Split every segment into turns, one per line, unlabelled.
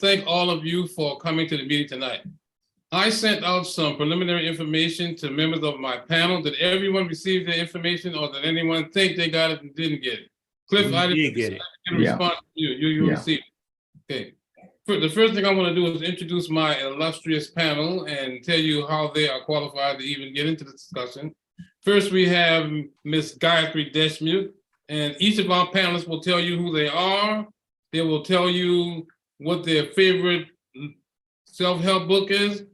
thank all of you for coming to the meeting tonight. I sent out some preliminary information to members of my panel. Did everyone receive the information, or did anyone think they got it and didn't get it? Cliff, I didn't get a response from you. You received it. Okay. The first thing I want to do is introduce my illustrious panel and tell you how they are qualified to even get into the discussion. First, we have Ms. Gayatri Deshmukh, and each of our panelists will tell you who they are. They will tell you what their favorite self-help book is,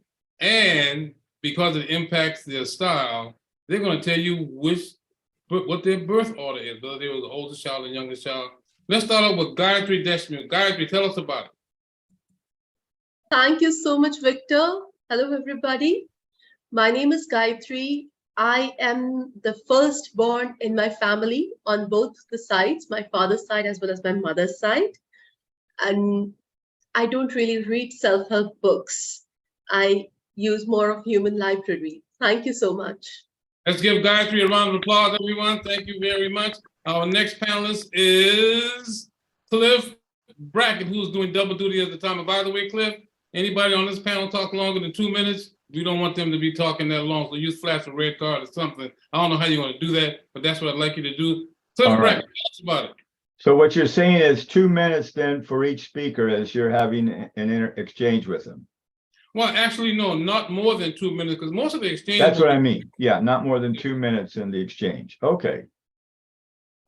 and because it impacts their style, they're going to tell you what their birth order is, whether they were the oldest child or youngest child. Let's start off with Gayatri Deshmukh. Gayatri, tell us about it.
Thank you so much, Victor. Hello, everybody. My name is Gayatri. I am the firstborn in my family on both the sides, my father's side as well as my mother's side. And I don't really read self-help books. I use more of human library. Thank you so much.
Let's give Gayatri a round of applause, everyone. Thank you very much. Our next panelist is Cliff Brackett, who's doing double duty at the time. And by the way, Cliff, anybody on this panel talk longer than 2 minutes, we don't want them to be talking that long. So use flash a red card or something. I don't know how you're going to do that, but that's what I'd like you to do. Cliff Brackett, tell us about it.
So what you're saying is 2 minutes then for each speaker as you're having an exchange with them.
Well, actually, no, not more than 2 minutes, because most of the exchange.
That's what I mean. Yeah, not more than 2 minutes in the exchange. Okay.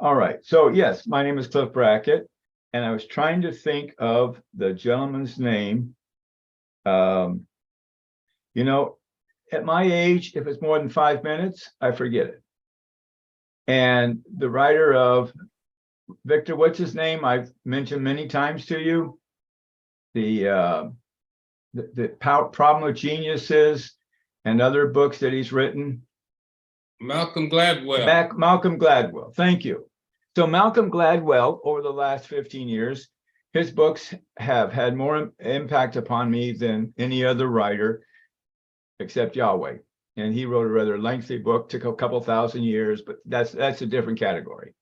All right. So yes, my name is Cliff Brackett, and I was trying to think of the gentleman's name. You know, at my age, if it's more than 5 minutes, I forget it. And the writer of Victor, what's his name? I've mentioned many times to you. The Problem with Geniuses and other books that he's written.
Malcolm Gladwell.
Malcolm Gladwell. Thank you. So Malcolm Gladwell, over the last 15 years, his books have had more impact upon me than any other writer except Yahweh. And he wrote a rather lengthy book, took a couple thousand years, but that's a different category.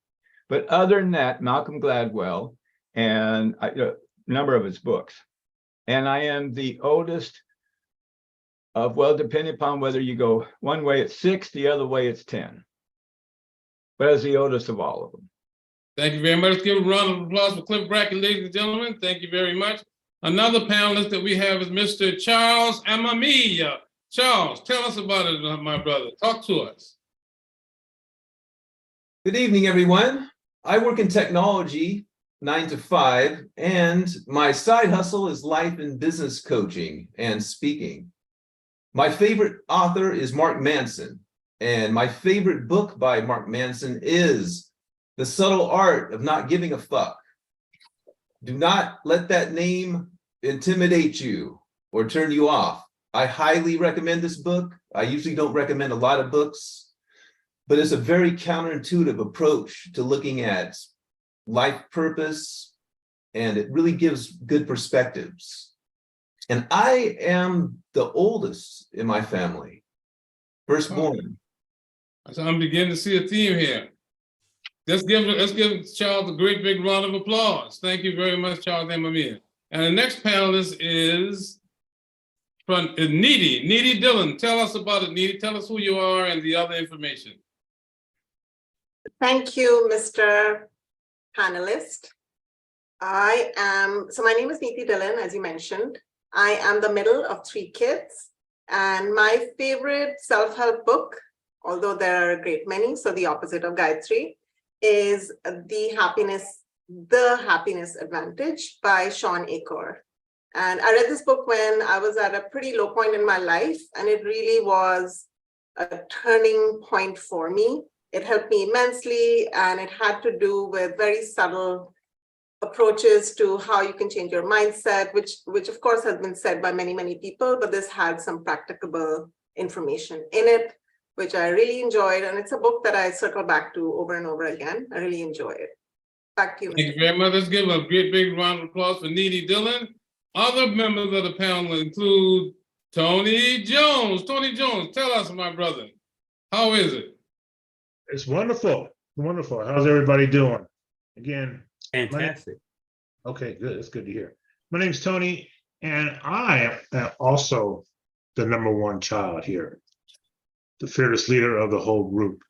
But other than that, Malcolm Gladwell and a number of his books. And I am the oldest of, well, depending upon whether you go one way it's 6, the other way it's 10. But as the oldest of all of them.
Thank you very much. Let's give a round of applause for Cliff Brackett, ladies and gentlemen. Thank you very much. Another panelist that we have is Mr. Charles Amamiya. Charles, tell us about it, my brother. Talk to us.
Good evening, everyone. I work in technology 9 to 5, and my side hustle is life and business coaching and speaking. My favorite author is Mark Manson, and my favorite book by Mark Manson is The Subtle Art of Not Giving a Fuck. Do not let that name intimidate you or turn you off. I highly recommend this book. I usually don't recommend a lot of books, but it's a very counterintuitive approach to looking at life purpose, and it really gives good perspectives. And I am the oldest in my family, firstborn.
So I'm beginning to see a theme here. Let's give Charles a great big round of applause. Thank you very much, Charles Amamiya. And the next panelist is Needy. Needy Dillon. Tell us about it, Needy. Tell us who you are and the other information.
Thank you, Mr. Panelist. So my name is Needy Dillon, as you mentioned. I am the middle of 3 kids, and my favorite self-help book, although there are a great many, so the opposite of Gayatri, is The Happiness Advantage by Sean Achor. And I read this book when I was at a pretty low point in my life, and it really was a turning point for me. It helped me immensely, and it had to do with very subtle approaches to how you can change your mindset, which of course has been said by many, many people, but this had some practicable information in it, which I really enjoyed. And it's a book that I circle back to over and over again. I really enjoy it. Back to you, Mr.
Thank you very much. Let's give a great big round of applause for Needy Dillon. Other members of the panel include Tony Jones. Tony Jones, tell us, my brother, how is it?
It's wonderful. Wonderful. How's everybody doing? Again,
fantastic.
Okay, good. That's good to hear. My name's Tony, and I am also the #1 child here, the fearless leader of the whole group,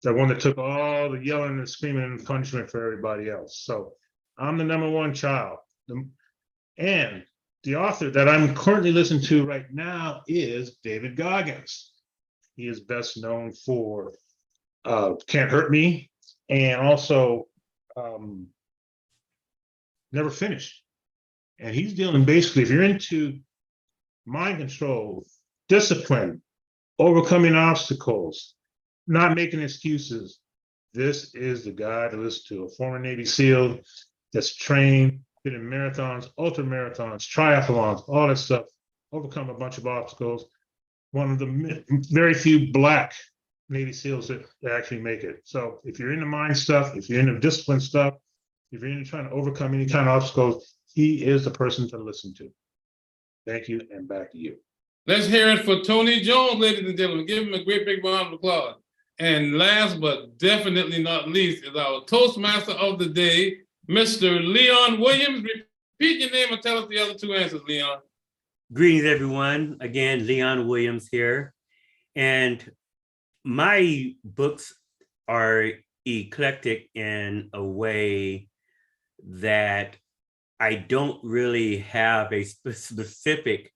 the one that took all the yelling and screaming and punishment for everybody else. So I'm the #1 child. And the author that I'm currently listening to right now is David Goggins. He is best known for Can't Hurt Me, and also Never Finished. And he's dealing basically, if you're into mind control, discipline, overcoming obstacles, not making excuses, this is the guy to listen to. A former Navy SEAL that's trained, been in marathons, ultra marathons, triathlons, all that stuff, overcome a bunch of obstacles. One of the very few Black Navy SEALs that actually make it. So if you're into mind stuff, if you're into discipline stuff, if you're into trying to overcome any kind of obstacles, he is the person to listen to. Thank you, and back to you.
Let's hear it for Tony Jones, ladies and gentlemen. Give him a great big round of applause. And last but definitely not least is our Toastmaster of the day, Mr. Leon Williams. Repeat your name and tell us the other two answers, Leon.
Greetings, everyone. Again, Leon Williams here. And my books are eclectic in a way that I don't really have a specific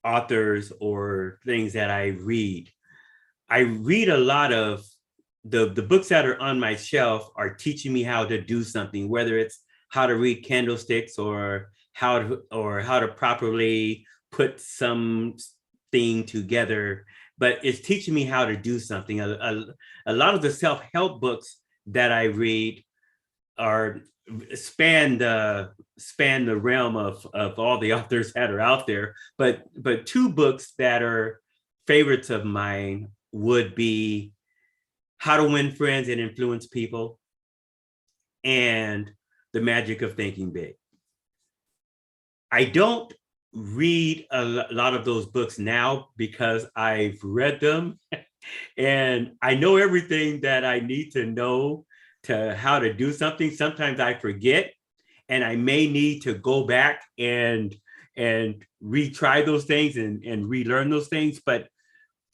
authors or things that I read. I read a lot of the books that are on my shelf are teaching me how to do something, whether it's how to read candlesticks or how to properly put something together, but it's teaching me how to do something. A lot of the self-help books that I read span the realm of all the authors that are out there. But two books that are favorites of mine would be How to Win Friends and Influence People and The Magic of Thinking Big. I don't read a lot of those books now because I've read them and I know everything that I need to know to how to do something. Sometimes I forget and I may need to go back and retry those things and relearn those things. But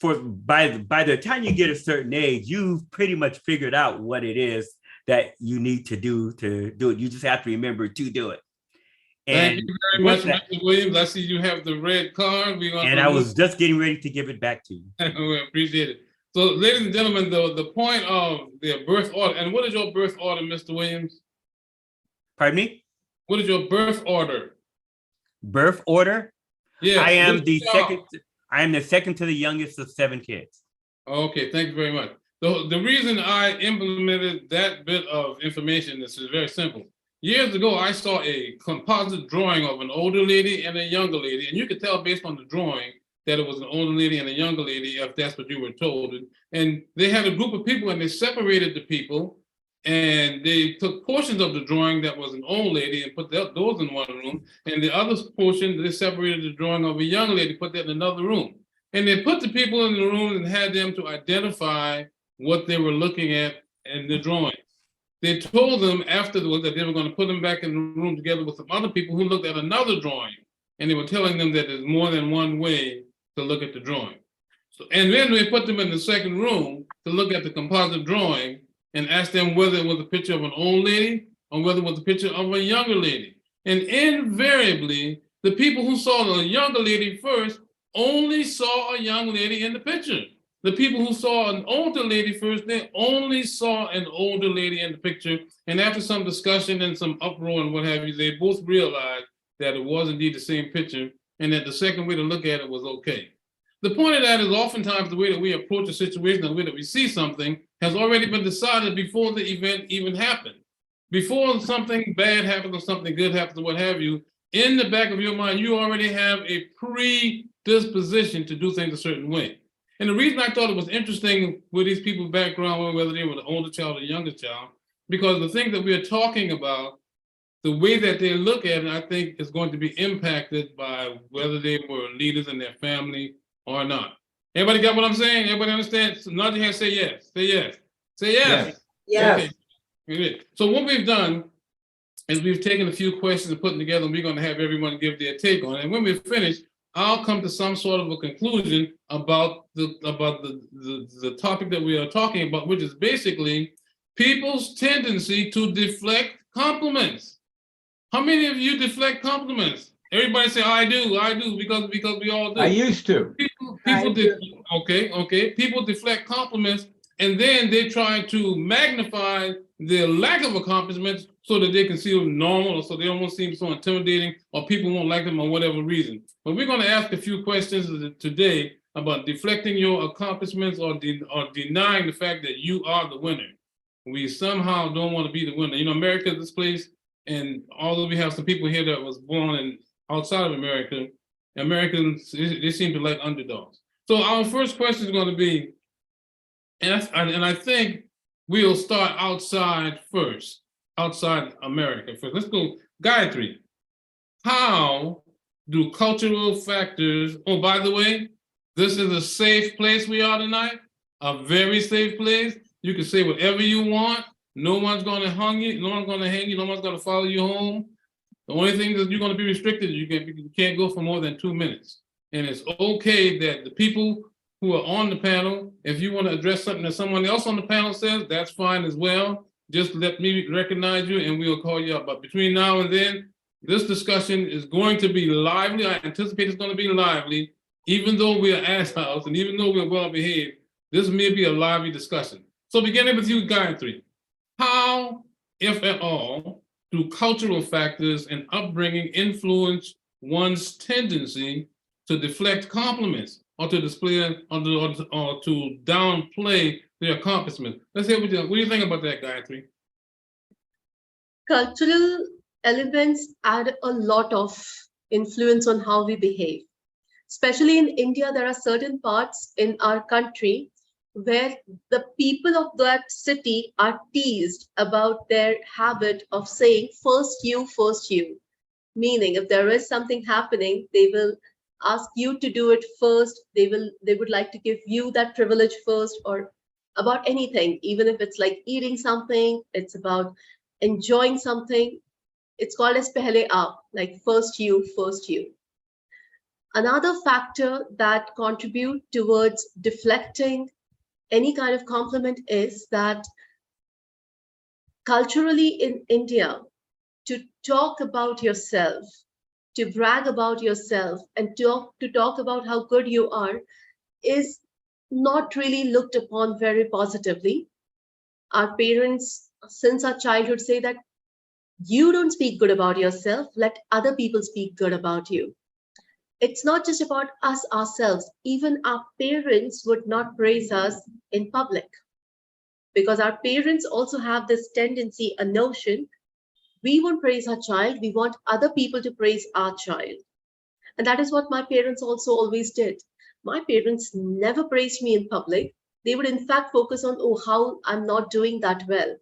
by the time you get a certain age, you've pretty much figured out what it is that you need to do it. You just have to remember to do it.
Thank you very much, Mr. Williams. I see you have the red card.
And I was just getting ready to give it back to you.
We appreciate it. So, ladies and gentlemen, the point of their birth order, and what is your birth order, Mr. Williams?
Pardon me?
What is your birth order?
Birth order?
Yeah.
I am the second to the youngest of 7 kids.
Okay, thank you very much. The reason I implemented that bit of information is very simple. Years ago, I saw a composite drawing of an older lady and a younger lady, and you could tell based on the drawing that it was an older lady and a younger lady, if that's what you were told. And they had a group of people and they separated the people and they took portions of the drawing that was an old lady and put those in one room. And the other portion, they separated the drawing of a young lady, put that in another room. And they put the people in the room and had them to identify what they were looking at in the drawing. They told them afterwards that they were going to put them back in the room together with some other people who looked at another drawing. And they were telling them that there's more than one way to look at the drawing. So, and then they put them in the second room to look at the composite drawing and asked them whether it was a picture of an old lady or whether it was a picture of a younger lady. And invariably, the people who saw the younger lady first only saw a young lady in the picture. The people who saw an older lady first, they only saw an older lady in the picture. And after some discussion and some uproar and what have you, they both realized that it was indeed the same picture and that the second way to look at it was okay. The point of that is oftentimes the way that we approach a situation, the way that we see something has already been decided before the event even happened. Before something bad happens or something good happens or what have you, in the back of your mind, you already have a predisposition to do things a certain way. And the reason I thought it was interesting with these people's background, whether they were the older child or the younger child, because the thing that we are talking about, the way that they look at it, I think is going to be impacted by whether they were leaders in their family or not. Everybody got what I'm saying? Everybody understand? So nod your hand, say yes. Say yes. Say yes.
Yes.
Okay. So what we've done is we've taken a few questions and put them together, and we're going to have everyone give their take on it. And when we're finished, I'll come to some sort of a conclusion about the topic that we are talking about, which is basically people's tendency to deflect compliments. How many of you deflect compliments? Everybody say, I do, because we all do.
I used to.
People deflect compliments, and then they try to magnify their lack of accomplishments so that they can seem normal, or so they don't seem so intimidating, or people won't like them for whatever reason. But we're going to ask a few questions today about deflecting your accomplishments or denying the fact that you are the winner. We somehow don't want to be the winner. You know, America is this place, and although we have some people here that was born outside of America, Americans, they seem to like underdogs. So our first question is going to be, and I think we'll start outside first, outside America first. Let's go, Gayatri. How do cultural factors, oh, by the way, this is a safe place we are tonight, a very safe place. You can say whatever you want. No one's going to hang you. No one's going to hang you. No one's going to follow you home. The only thing that you're going to be restricted, you can't go for more than 2 minutes. And it's okay that the people who are on the panel, if you want to address something that someone else on the panel says, that's fine as well. Just let me recognize you and we'll call you up. But between now and then, this discussion is going to be lively. I anticipate it's going to be lively, even though we're assholes and even though we're well behaved. This may be a lively discussion. So beginning with you, Gayatri, how, if at all, do cultural factors and upbringing influence one's tendency to deflect compliments or to display or to downplay their accomplishments? Let's hear what do you think about that, Gayatri?
Cultural elements add a lot of influence on how we behave. Especially in India, there are certain parts in our country where the people of that city are teased about their habit of saying first you, meaning if there is something happening, they will ask you to do it first. They would like to give you that privilege first, or about anything, even if it's like eating something, it's about enjoying something. It's called as pehle aap, like first you. Another factor that contribute towards deflecting any kind of compliment is that culturally in India, to talk about yourself, to brag about yourself, and to talk about how good you are is not really looked upon very positively. Our parents, since our childhood, say that you don't speak good about yourself, let other people speak good about you. It's not just about us ourselves. Even our parents would not praise us in public, because our parents also have this tendency, a notion, we won't praise our child, we want other people to praise our child. And that is what my parents also always did. My parents never praised me in public. They would in fact focus on, oh, how I'm not doing that well.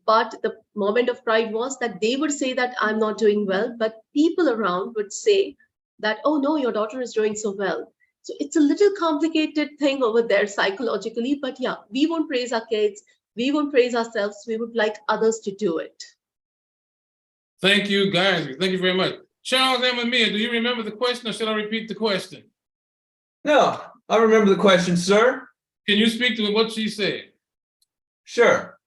But the moment of pride was that they would say that I'm not doing well, but people around would say that, oh no, your daughter is doing so well. So it's a little complicated thing over there psychologically, but yeah, we won't praise our kids, we won't praise ourselves, we would like others to do it.
Thank you, guys. Thank you very much. Charles and Mia, do you remember the question, or should I repeat the question?
No, I remember the question, sir.
Can you speak to what she said?
Sure.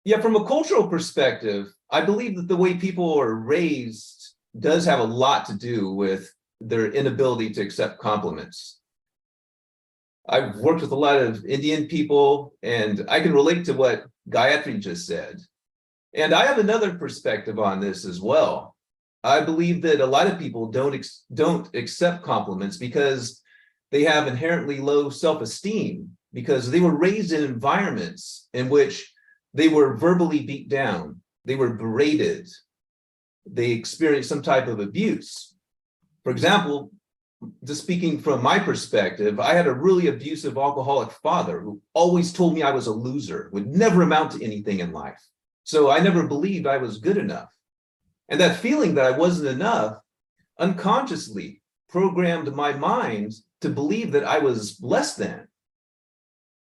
Yeah, from a cultural perspective, I believe that the way people are raised does have a lot to do with their inability to accept compliments. I've worked with a lot of Indian people, and I can relate to what Gayatri just said. And I have another perspective on this as well. I believe that a lot of people don't accept compliments because they have inherently low self-esteem, because they were raised in environments in which they were verbally beat down, they were berated, they experienced some type of abuse. For example, just speaking from my perspective, I had a really abusive alcoholic father who always told me I was a loser, would never amount to anything in life. So I never believed I was good enough. And that feeling that I wasn't enough unconsciously programmed my mind to believe that I was less than.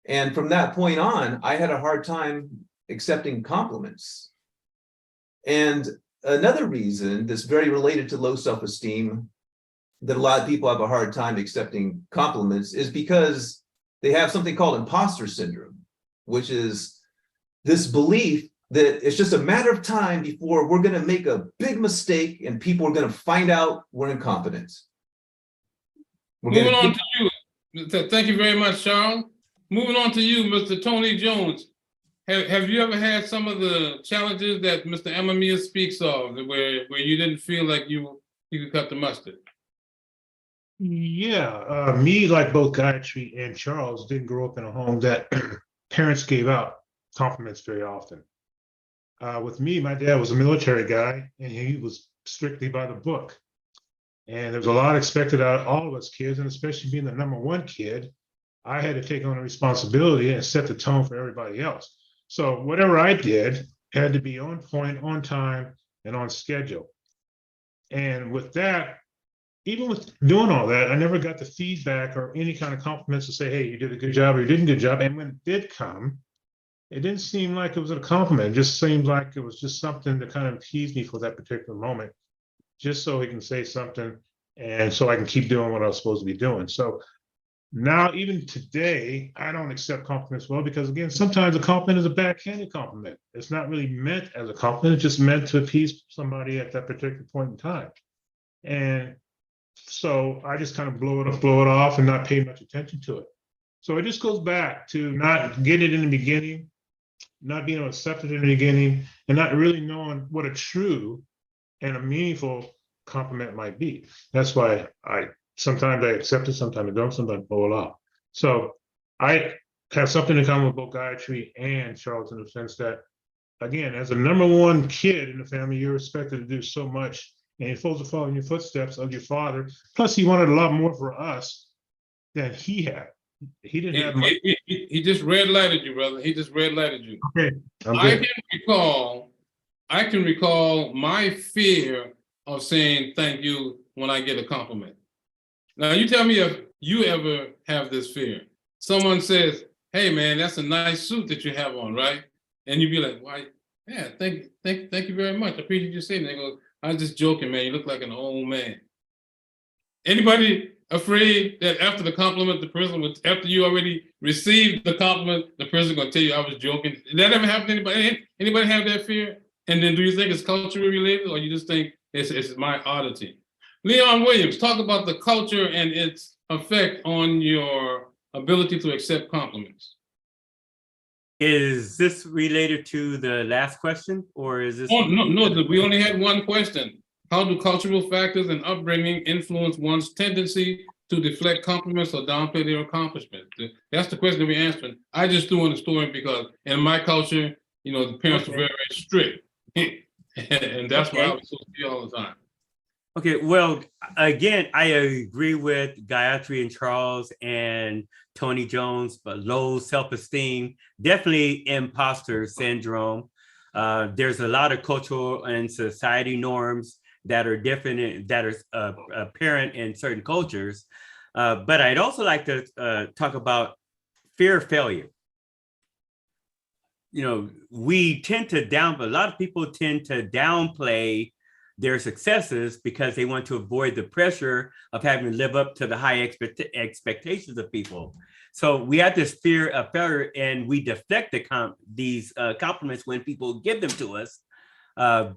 And from that point on, I had a hard time accepting compliments. And another reason that's very related to low self-esteem that a lot of people have a hard time accepting compliments is because they have something called imposter syndrome, which is this belief that it's just a matter of time before we're going to make a big mistake and people are going to find out we're incompetent.
Moving on to you. Thank you very much, Charles. Moving on to you, Mr. Tony Jones. Have you ever had some of the challenges that Mr. Amamiya speaks of, where you didn't feel like you could cut the mustard?
Yeah, me, like both Gayatri and Charles, didn't grow up in a home that parents gave out compliments very often. With me, my dad was a military guy, and he was strictly by the book. And there was a lot expected out of all of us kids, and especially being the number one kid, I had to take on the responsibility and set the tone for everybody else. So whatever I did had to be on point, on time, and on schedule. And with that, even with doing all that, I never got the feedback or any kind of compliments to say, hey, you did a good job or you didn't do a good job. And when it did come, it didn't seem like it was a compliment. It just seemed like it was just something to kind of tease me for that particular moment, just so he can say something and so I can keep doing what I was supposed to be doing. So now, even today, I don't accept compliments well, because again, sometimes a compliment is a backhanded compliment. It's not really meant as a compliment, it's just meant to appease somebody at that particular point in time. And so I just kind of blow it off and not pay much attention to it. So it just goes back to not getting it in the beginning, not being able to accept it in the beginning, and not really knowing what a true and a meaningful compliment might be. That's why sometimes I accept it, sometimes I don't, sometimes I blow it off. So I have something in common with both Gayatri and Charles in the sense that, again, as a number one kid in the family, you're expected to do so much, and you're supposed to follow in your footsteps of your father. Plus, he wanted a lot more for us than he had. He didn't have much.
He just red lighted you, brother. He just red lighted you.
Okay.
I can recall my fear of saying thank you when I get a compliment. Now, you tell me if you ever have this fear. Someone says, hey, man, that's a nice suit that you have on, right? And you be like, why? Yeah, thank you very much. I appreciate you saying that. They go, I was just joking, man. You look like an old man. Anybody afraid that after the compliment, after you already received the compliment, the person going to tell you I was joking? Did that ever happen to anybody? Anybody have that fear? And then do you think it's culturally related, or you just think it's my oddity? Leon Williams, talk about the culture and its effect on your ability to accept compliments.
Is this related to the last question, or is this?
Oh, no, we only had one question. How do cultural factors and upbringing influence one's tendency to deflect compliments or downplay their accomplishments? That's the question we're answering. I just threw in the story because in my culture, the parents were very, very strict. And that's why I was so scared all the time.
Okay, well, again, I agree with Gayatri and Charles and Tony Jones, but low self-esteem, definitely imposter syndrome. There's a lot of cultural and society norms that are different, that are apparent in certain cultures. But I'd also like to talk about fear of failure. We tend to a lot of people tend to downplay their successes because they want to avoid the pressure of having to live up to the high expectations of people. So we have this fear of failure, and we deflect these compliments when people give them to us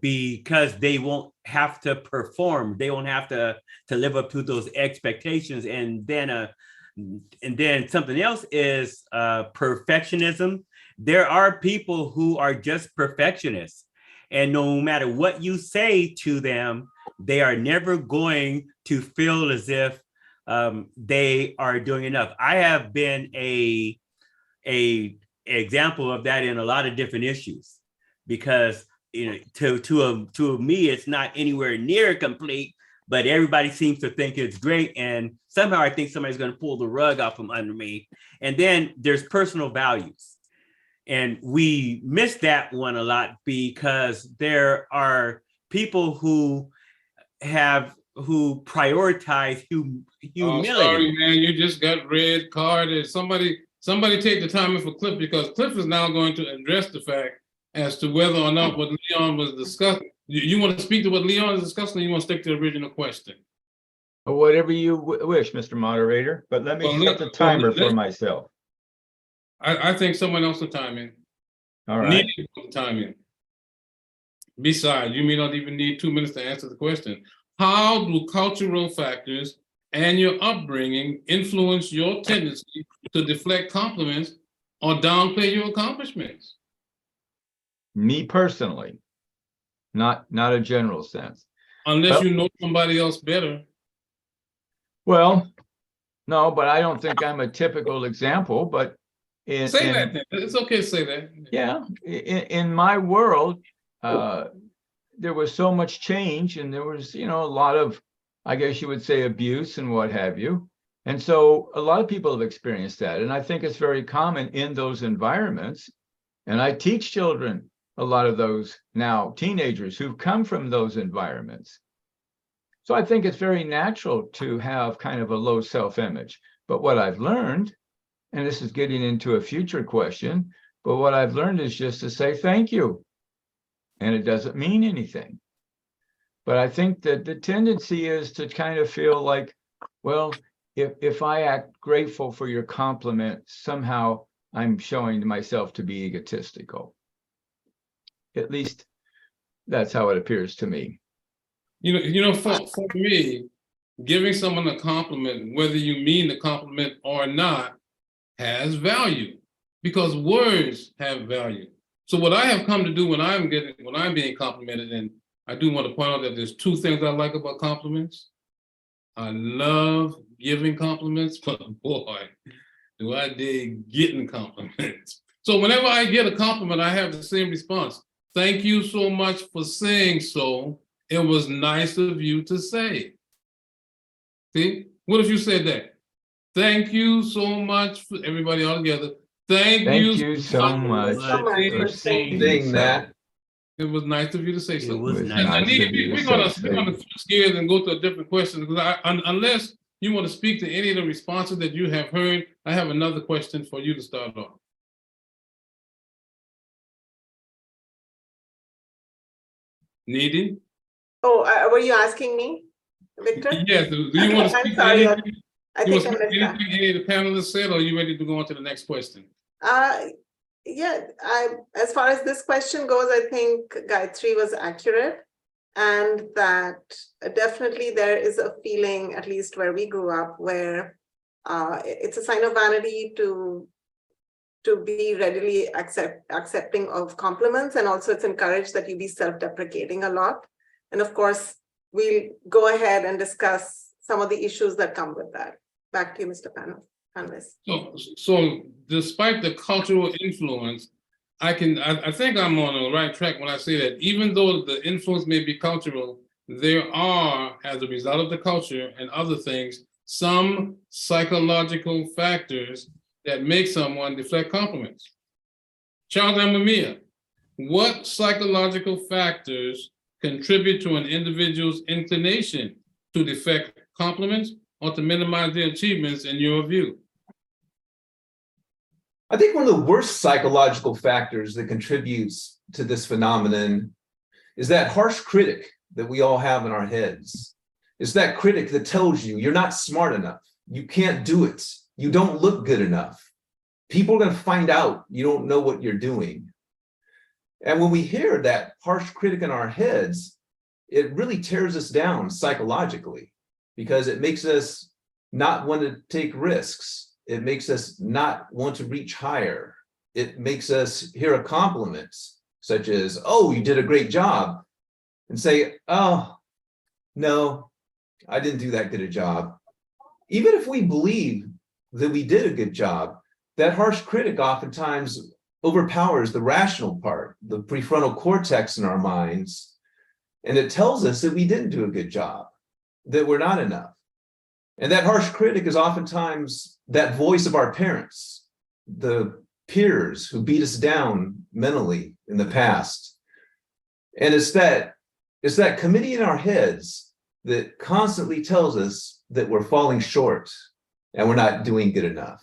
because they won't have to perform. They won't have to live up to those expectations. And then something else is perfectionism. There are people who are just perfectionists. And no matter what you say to them, they are never going to feel as if they are doing enough. I have been a example of that in a lot of different issues, because to me, it's not anywhere near complete, but everybody seems to think it's great. And somehow I think somebody's going to pull the rug out from under me. And then there's personal values. And we miss that one a lot because there are people who prioritize humility.
Oh, sorry, man, you just got red carded. Somebody take the time for Cliff, because Cliff is now going to address the fact as to whether or not what Leon was discussing. You want to speak to what Leon is discussing, or you want to stick to the original question?
Or whatever you wish, Mr. Moderator, but let me
Well,
set the timer for myself.
I think someone else will time in.
All right.
Need to time in. Besides, you may not even need 2 minutes to answer the question. How do cultural factors and your upbringing influence your tendency to deflect compliments or downplay your accomplishments?
Me personally, not a general sense.
Unless
Well-
you know somebody else better.
Well, no, but I don't think I'm a typical example, but
Say that then. It's okay to say that.
Yeah, in my world, there was so much change, and there was, a lot of, I guess you would say, abuse and what have you. And so a lot of people have experienced that. And I think it's very common in those environments. And I teach children, a lot of those now teenagers who've come from those environments. So I think it's very natural to have kind of a low self-image. But what I've learned, and this is getting into a future question, but what I've learned is just to say thank you. And it doesn't mean anything. But I think that the tendency is to kind of feel like, well, if I act grateful for your compliment, somehow I'm showing myself to be egotistical. At least that's how it appears to me.
For me, giving someone a compliment, whether you mean the compliment or not, has value, because words have value. So what I have come to do when I'm being complimented, and I do want to point out that there's 2 things I like about compliments. I love giving compliments, but boy, do I dig getting compliments. So whenever I get a compliment, I have the same response. Thank you so much for saying so. It was nice of you to say. See, what if you said that? Thank you so much for everybody all together. Thank you
so much
for
saying that.
It was nice of you to say so.
It was
was
nice.
nice
We're
of you to
gonna
say so.
switch gears and go to a different question, because unless you want to speak to any of the responses that you have heard, I have another question for you to start off. Needing?
Oh, were you asking me, Victor?
Yes. Do you want to
I'm
speak to
sorry,
anything?
I
You want
think
to
I
speak
missed
to
that.
anything any of the panelists said, or are you ready to go on to the next question?
Yeah, as far as this question goes, I think Gayatri was accurate, and that definitely there is a feeling, at least where we grew up, where it's a sign of vanity to be readily accepting of compliments, and also it's encouraged that you be self-deprecating a lot. And of course, we'll go ahead and discuss some of the issues that come with that. Back to you, Mr. Panelist.
So despite the cultural influence, I think I'm on the right track when I say that even though the influence may be cultural, there are, as a result of the culture and other things, some psychological factors that make someone deflect compliments. Charles and Mamiya, what psychological factors contribute to an individual's inclination to deflect compliments or to minimize their achievements in your view?
I think one of the worst psychological factors that contributes to this phenomenon is that harsh critic that we all have in our heads. It's that critic that tells you you're not smart enough, you can't do it, you don't look good enough. People are going to find out you don't know what you're doing. And when we hear that harsh critic in our heads, it really tears us down psychologically, because it makes us not want to take risks. It makes us not want to reach higher. It makes us hear a compliment such as, oh, you did a great job, and say, oh, no, I didn't do that good a job. Even if we believe that we did a good job, that harsh critic oftentimes overpowers the rational part, the prefrontal cortex in our minds, and it tells us that we didn't do a good job, that we're not enough. And that harsh critic is oftentimes that voice of our parents, the peers who beat us down mentally in the past. And it's that committee in our heads that constantly tells us that we're falling short and we're not doing good enough.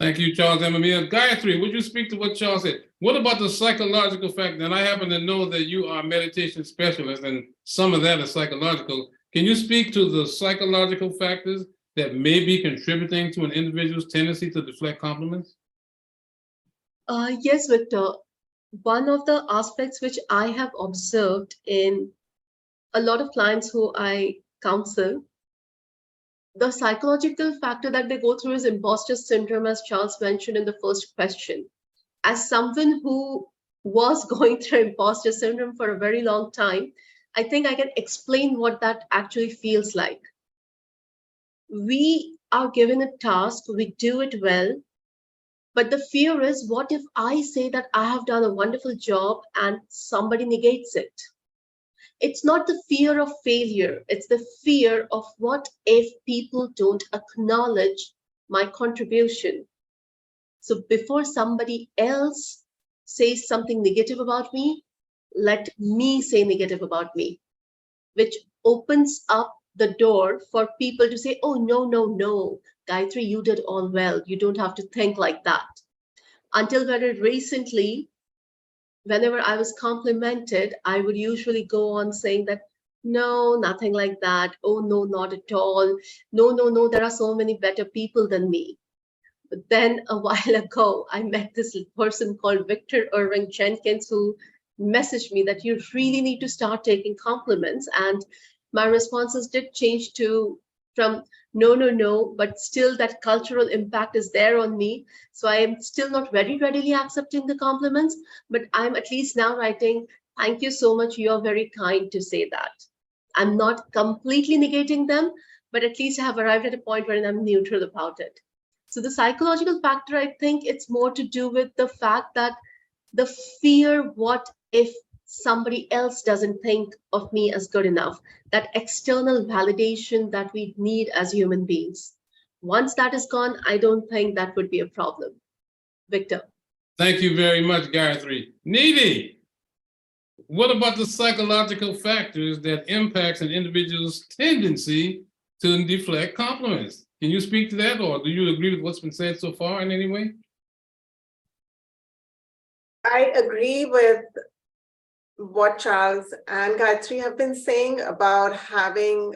Thank you, Charles Emmanuel. Gayatri, would you speak to what Charles said? What about the psychological factor? And I happen to know that you are a meditation specialist and some of that is psychological. Can you speak to the psychological factors that may be contributing to an individual's tendency to deflect compliments?
Yes, Victor. One of the aspects which I have observed in a lot of clients who I counsel, the psychological factor that they go through is imposter syndrome, as Charles mentioned in the first question. As someone who was going through imposter syndrome for a very long time, I think I can explain what that actually feels like. We are given a task, we do it well, but the fear is, what if I say that I have done a wonderful job and somebody negates it? It's not the fear of failure, it's the fear of what if people don't acknowledge my contribution. So before somebody else says something negative about me, let me say negative about me, which opens up the door for people to say, oh, no, Gayatri, you did all well. You don't have to think like that. Until very recently, whenever I was complimented, I would usually go on saying that, no, nothing like that. Oh, no, not at all. No, there are so many better people than me. But then a while ago, I met this person called Victor Irving Jenkins, who messaged me that you really need to start taking compliments. And my responses did change from no, but still that cultural impact is there on me. So I am still not very readily accepting the compliments, but I'm at least now writing, thank you so much. You're very kind to say that. I'm not completely negating them, but at least I have arrived at a point where I'm neutral about it. So the psychological factor, I think it's more to do with the fact that the fear, what if somebody else doesn't think of me as good enough, that external validation that we need as human beings. Once that is gone, I don't think that would be a problem. Victor.
Thank you very much, Gayatri. Needy, what about the psychological factors that impacts an individual's tendency to deflect compliments? Can you speak to that, or do you agree with what's been said so far in any way?
I agree with what Charles and Gayatri have been saying about having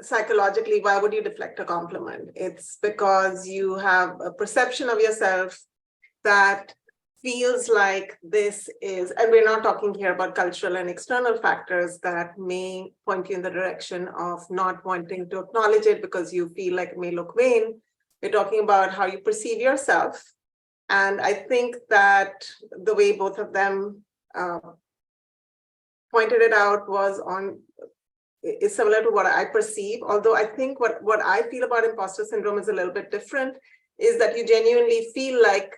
psychologically, why would you deflect a compliment? It's because you have a perception of yourself that feels like this is, and we're not talking here about cultural and external factors that may point you in the direction of not wanting to acknowledge it because you feel like it may look vain. We're talking about how you perceive yourself. And I think that the way both of them pointed it out is similar to what I perceive. Although I think what I feel about imposter syndrome is a little bit different, is that you genuinely feel like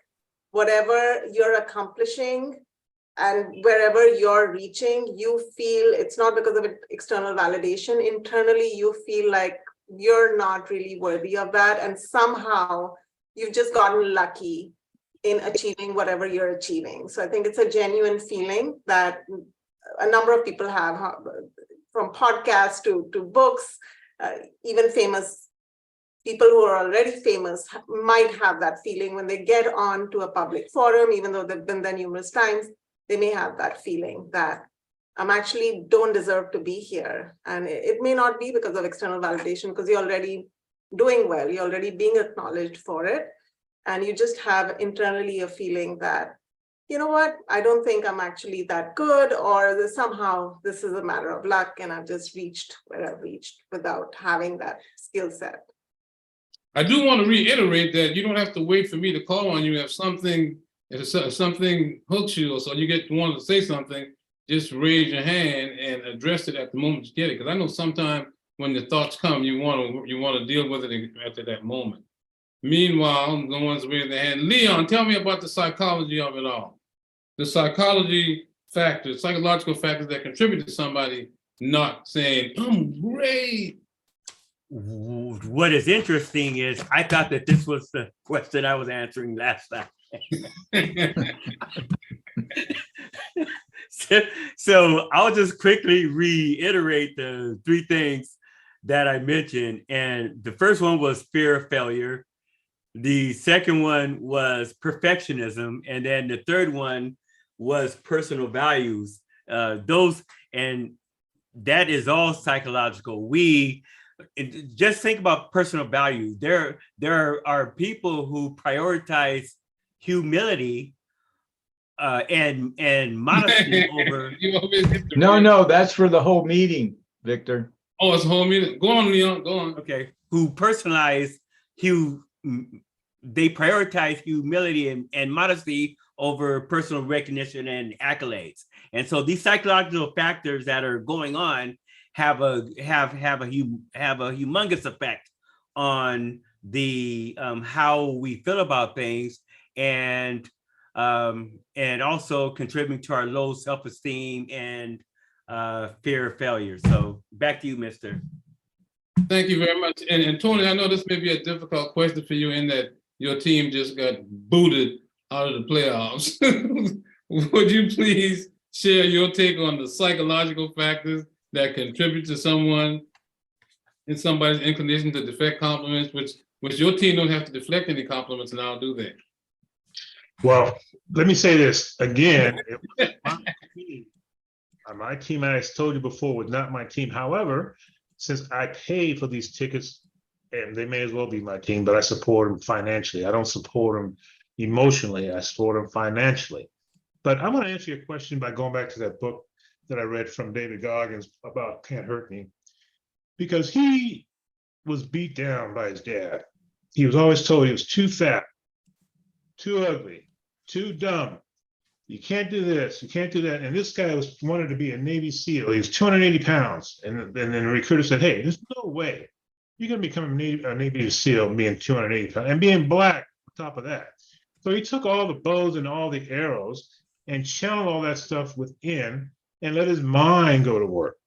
whatever you're accomplishing and wherever you're reaching, you feel it's not because of external validation. Internally, you feel like you're not really worthy of that. And somehow you've just gotten lucky in achieving whatever you're achieving. So I think it's a genuine feeling that a number of people have, from podcasts to books, even famous people who are already famous might have that feeling when they get on to a public forum, even though they've been there numerous times, they may have that feeling that I'm actually don't deserve to be here. And it may not be because of external validation, because you're already doing well, you're already being acknowledged for it. And you just have internally a feeling that, you know what, I don't think I'm actually that good, or somehow this is a matter of luck and I've just reached where I've reached without having that skill set.
I do want to reiterate that you don't have to wait for me to call on you if something hooks you, or so you want to say something, just raise your hand and address it at the moment you get it. Because I know sometimes when the thoughts come, you want to deal with it at that moment. Meanwhile, no one's raising their hand. Leon, tell me about the psychology of it all. The psychological factors that contribute to somebody not saying, I'm great.
What is interesting is I thought that this was the question I was answering last time. So I'll just quickly reiterate the three things that I mentioned. And the first one was fear of failure. The second one was perfectionism, and then the third one was personal values. And that is all psychological. Just think about personal values. There are people who prioritize humility and modesty over.
No, that's for the whole meeting, Victor.
Oh, it's a whole meeting. Go on, Leon. Go on.
Okay, who they prioritize humility and modesty over personal recognition and accolades. And so these psychological factors that are going on have a humongous effect on the how we feel about things, and also contributing to our low self-esteem and fear of failure. So back to you, Mr.
Thank you very much. And Tony, I know this may be a difficult question for you in that your team just got booted out of the playoffs. Would you please share your take on the psychological factors that contribute to somebody's inclination to deflect compliments, which your team don't have to deflect any compliments now, do they?
Well, let me say this again. It was my team, as I told you before, was not my team. However, since I pay for these tickets, and they may as well be my team, but I support them financially. I don't support them emotionally. I support them financially. But I want to answer your question by going back to that book that I read from David Goggins about Can't Hurt Me, because he was beat down by his dad. He was always told he was too fat, too ugly, too dumb. You can't do this, you can't do that. And this guy wanted to be a Navy SEAL. He was 280 pounds. And then the recruiter said, hey, there's no way you're going to become a Navy SEAL being 280 pounds and being black on top of that. So he took all the bows and all the arrows and channeled all that stuff within and let his mind go to work.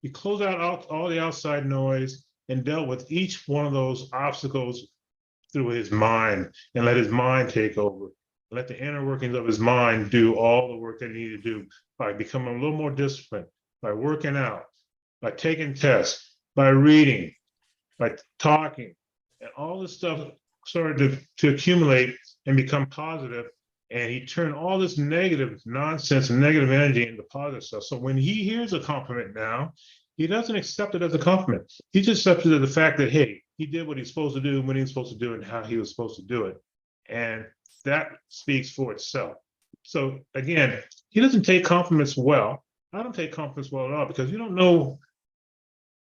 He closed out all the outside noise and dealt with each one of those obstacles through his mind and let his mind take over. Let the inner workings of his mind do all the work that he needed to do by becoming a little more disciplined, by working out, by taking tests, by reading, by talking, and all this stuff started to accumulate and become positive. And he turned all this negative nonsense and negative energy into positive stuff. So when he hears a compliment now, he doesn't accept it as a compliment. He just accepts it as the fact that, hey, he did what he's supposed to do, when he was supposed to do it, and how he was supposed to do it. And that speaks for itself. So again, he doesn't take compliments well. I don't take compliments well at all, because you don't know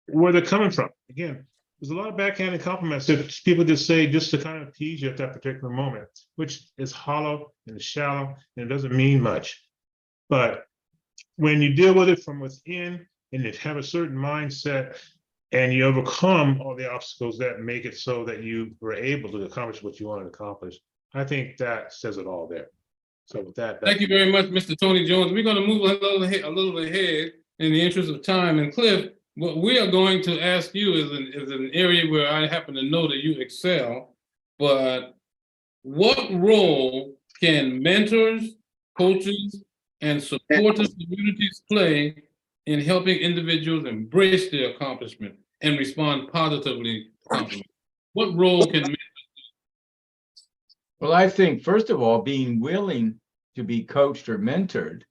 where they're coming from. Again, there's a lot of backhanded compliments that people just say just to kind of tease you at that particular moment, which is hollow and shallow and it doesn't mean much. But when you deal with it from within and you have a certain mindset and you overcome all the obstacles that make it so that you were able to accomplish what you wanted to accomplish, I think that says it all there. So with that,
Thank you very much, Mr. Tony Jones. We're going to move a little ahead in the interest of time. And Cliff, what we are going to ask you is an area where I happen to know that you excel, but what role can mentors, coaches, and supportive communities play in helping individuals embrace their accomplishment and respond positively to compliments? What role can mentors?
Well, I think, first of all, being willing to be coached or mentored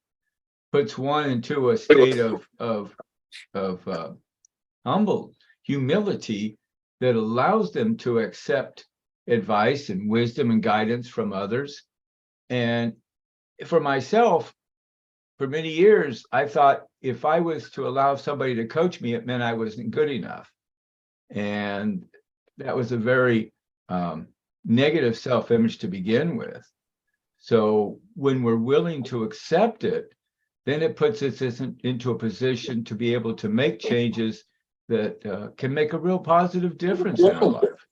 puts one into a state of humble humility that allows them to accept advice and wisdom and guidance from others. And for myself, for many years, I thought if I was to allow somebody to coach me, it meant I wasn't good enough. And that was a very negative self-image to begin with. So when we're willing to accept it, then it puts us into a position to be able to make changes that can make a real positive difference in our life.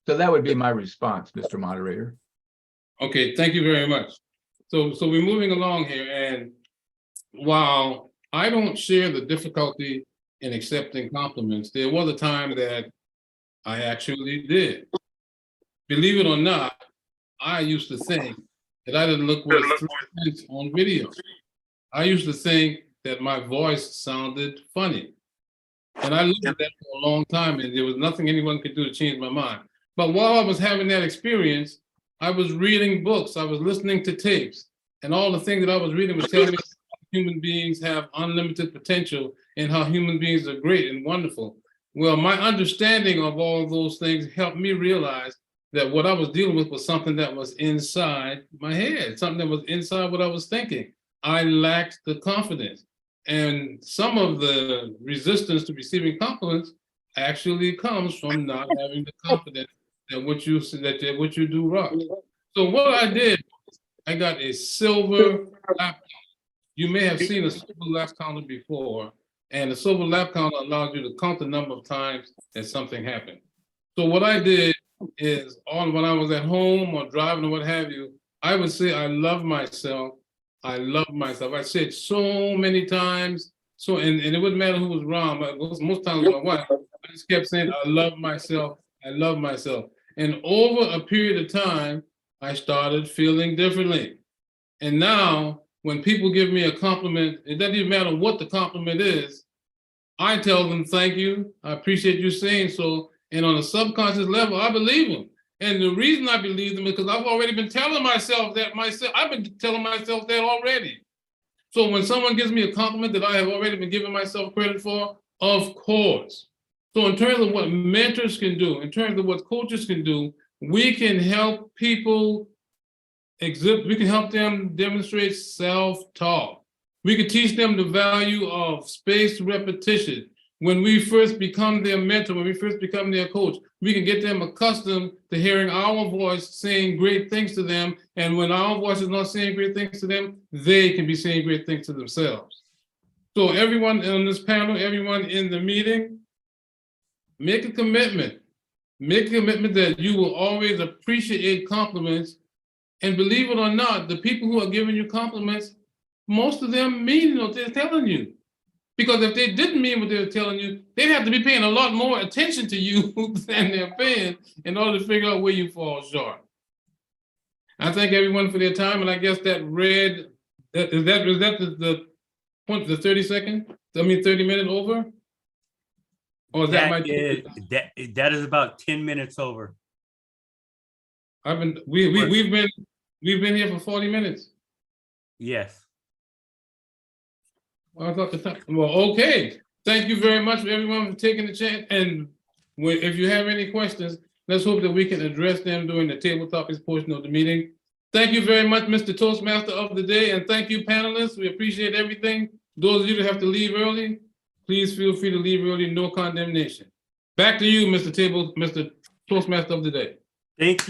So that would be my response, Mr. Moderator.
Okay, thank you very much. So we're moving along here, and while I don't share the difficulty in accepting compliments, there was a time that I actually did. Believe it or not, I used to think that I didn't look worth 3 cents on video. I used to think that my voice sounded funny. And I lived with that for a long time, and there was nothing anyone could do to change my mind. But while I was having that experience, I was reading books, I was listening to tapes, and all the things that I was reading was telling me human beings have unlimited potential and how human beings are great and wonderful. Well, my understanding of all of those things helped me realize that what I was dealing with was something that was inside my head, something that was inside what I was thinking. I lacked the confidence. And some of the resistance to receiving compliments actually comes from not having the confidence that what you do right. So what I did, I got a silver lap. You may have seen a silver lap counter before, and the silver lap counter allows you to count the number of times that something happened. So what I did is, when I was at home or driving or what have you, I would say, I love myself. I love myself. I said so many times. So, and it wouldn't matter who was wrong, but most times my wife, I just kept saying, I love myself. I love myself. And over a period of time, I started feeling differently. And now when people give me a compliment, it doesn't even matter what the compliment is. I tell them, thank you. I appreciate you saying so. And on a subconscious level, I believe them. And the reason I believe them is because I've already been telling myself that myself. I've been telling myself that already. So when someone gives me a compliment that I have already been giving myself credit for, of course. So in terms of what mentors can do, in terms of what coaches can do, we can help people we can help them demonstrate self-talk. We can teach them the value of spaced repetition. When we first become their mentor, when we first become their coach, we can get them accustomed to hearing our voice saying great things to them. And when our voice is not saying great things to them, they can be saying great things to themselves. So everyone on this panel, everyone in the meeting, make a commitment. Make a commitment that you will always appreciate compliments. And believe it or not, the people who are giving you compliments, most of them mean what they're telling you. Because if they didn't mean what they were telling you, they'd have to be paying a lot more attention to you than they're paying in order to figure out where you fall short. I thank everyone for their time, and I guess that is that the point, the 30-minute over? Or is that
that is about 10 minutes over.
We've been here for 40 minutes.
Yes.
Well, I thought the time. Well, okay. Thank you very much for everyone for taking the chance. And if you have any questions, let's hope that we can address them during the table topics portion of the meeting. Thank you very much, Mr. Toastmaster of the day, and thank you, panelists. We appreciate everything. Those of you that have to leave early, please feel free to leave early. No condemnation. Back to you, Mr. Toastmaster of the day.
Thank you.